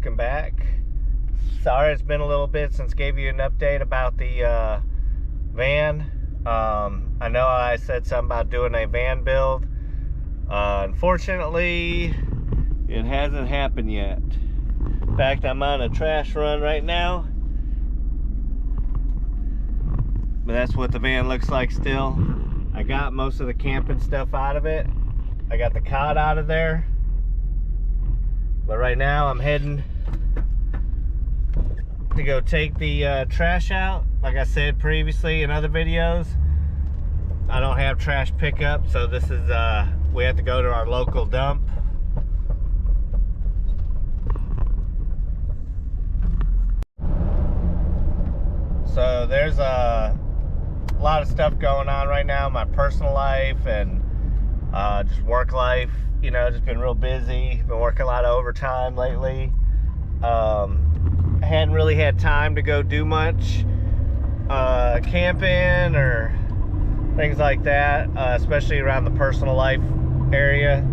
welcome back. Sorry it's been a little bit since gave you an update about the van. I know I said something about doing a van build. Unfortunately, it hasn't happened yet. In fact, I'm on a trash run right now. But that's what the van looks like still. I got most of the camping stuff out of it. I got the cot out of there. But right now I'm heading to go take the trash out. Like I said previously in other videos, I don't have trash pickup, so this is we have to go to our local dump. So there's a lot of stuff going on right now in my personal life and just work life. You know, just been real busy. Been working a lot of overtime lately. I hadn't really had time to go do much camping or things like that, especially around the personal life area.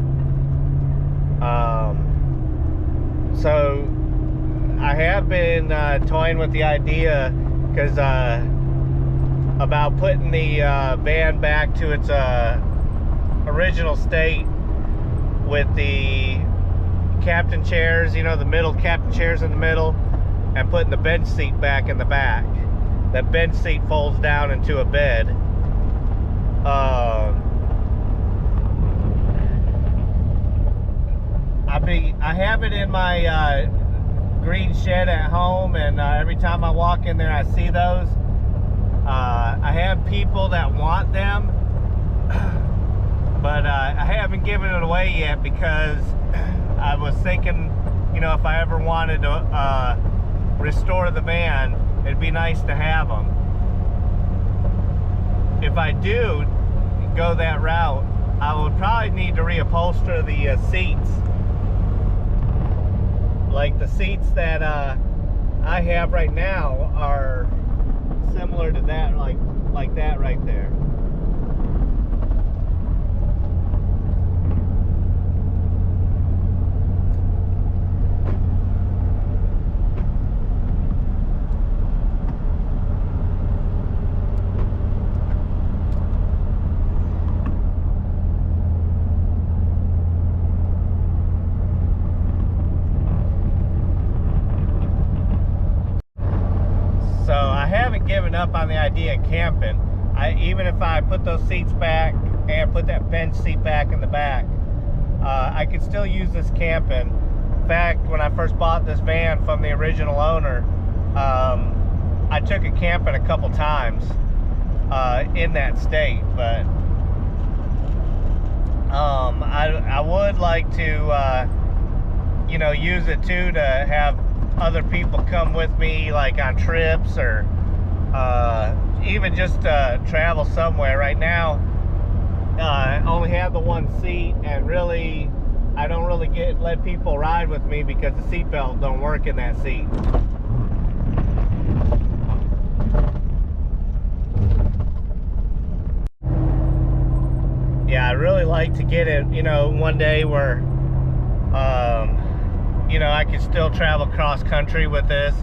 So I have been toying with the idea, because about putting the van back to its original state with the captain chairs, you know, the middle captain chairs in the middle, and putting the bench seat back in the back. That bench seat folds down into a bed. I have it in my green shed at home, and every time I walk in there I see those. I have people that want them, but I haven't given it away yet, because I was thinking, you know, if I ever wanted to restore the van, it'd be nice to have them. If I do go that route, I would probably need to reupholster the seats. Like the seats that I have right now are similar to that, like that right there. Given up on the idea of camping. Even if I put those seats back and put that bench seat back in the back, I could still use this camping. In fact, when I first bought this van from the original owner, I took it camping a couple times in that state. But I would like to you know, use it too to have other people come with me, like on trips, or even just travel somewhere. Right now I only have the one seat, and really I don't really let people ride with me because the seatbelt don't work in that seat. Yeah, I really like to get it, you know, one day where you know, I can still travel cross country with this.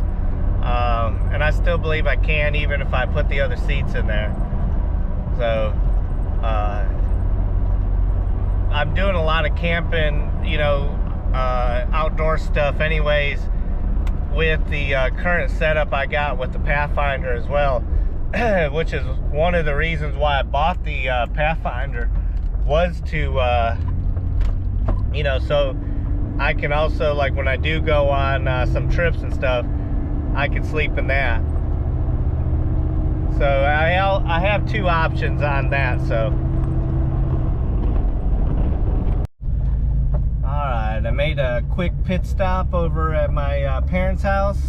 And I still believe I can, even if I put the other seats in there. So I'm doing a lot of camping, you know, outdoor stuff anyways, with the current setup I got with the Pathfinder as well. Which is one of the reasons why I bought the Pathfinder, was to you know, so I can also, like when I do go on some trips and stuff, I can sleep in that. So I have two options on that. So alright, I made a quick pit stop over at my parents' house.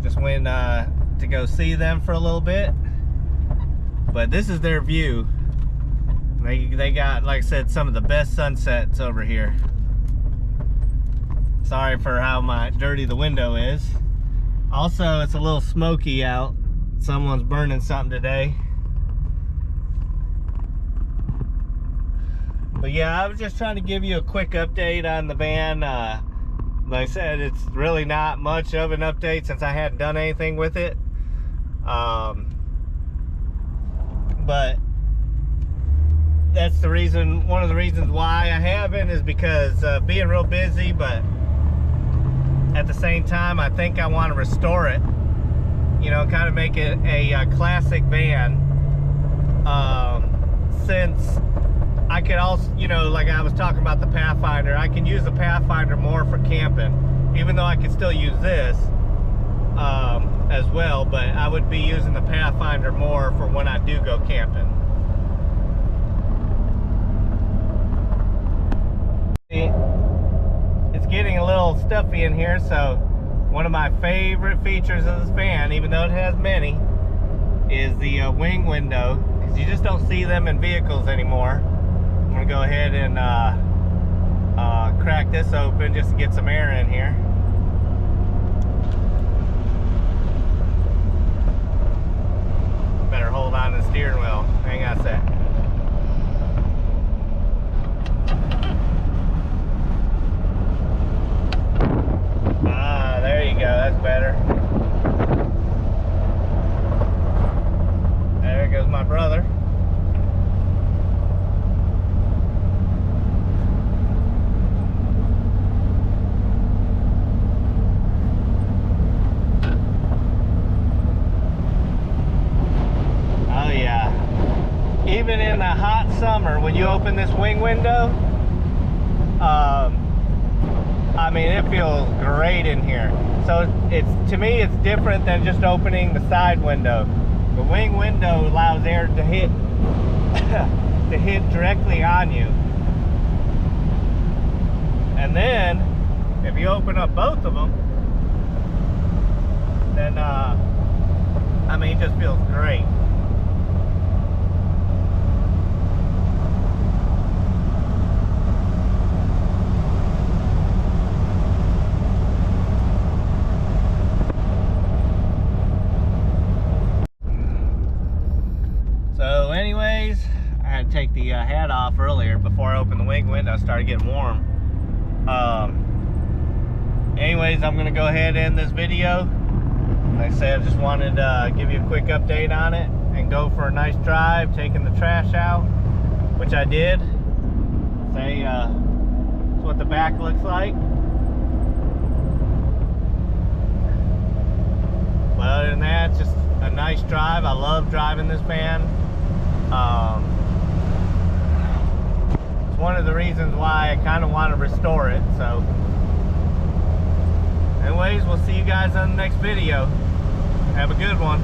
Just went to go see them for a little bit. But this is their view. They got, like I said, some of the best sunsets over here. Sorry for how dirty the window is. Also, it's a little smoky out. Someone's burning something today. But yeah, I was just trying to give you a quick update on the van. like I said, it's really not much of an update since I hadn't done anything with it. But that's the reason, one of the reasons why I haven't, is because being real busy, but at the same time, I think I want to restore it, you know, kind of make it a classic van. Since I could also, you know, like I was talking about the Pathfinder, I can use the Pathfinder more for camping, even though I could still use this as well, but I would be using the Pathfinder more for when I do go camping. It's getting a little stuffy in here, so one of my favorite features of this van, even though it has many, is the wing window, because you just don't see them in vehicles anymore. I'm going to go ahead and crack this open just to get some air in here. Better hold on to the steering wheel. Hang on a sec. Ah, there you go. That's better. There goes my brother. Oh yeah. Even in the hot summer, when you open this wing window, I mean, it feels great in here. So it's, to me, it's different than just opening the side window. The wing window allows air to hit to hit directly on you. And then if you open up both of them, then I mean, it just feels great. So anyways, I had to take the hat off earlier before I opened the wing window. It started getting warm. Anyways, I'm gonna go ahead and end this video. Like I said, I just wanted to give you a quick update on it and go for a nice drive, taking the trash out, which I did. Say, that's what the back looks like. But other than that, it's just a nice drive. I love driving this van. It's one of the reasons why I kind of want to restore it. So anyways, we'll see you guys on the next video. Have a good one.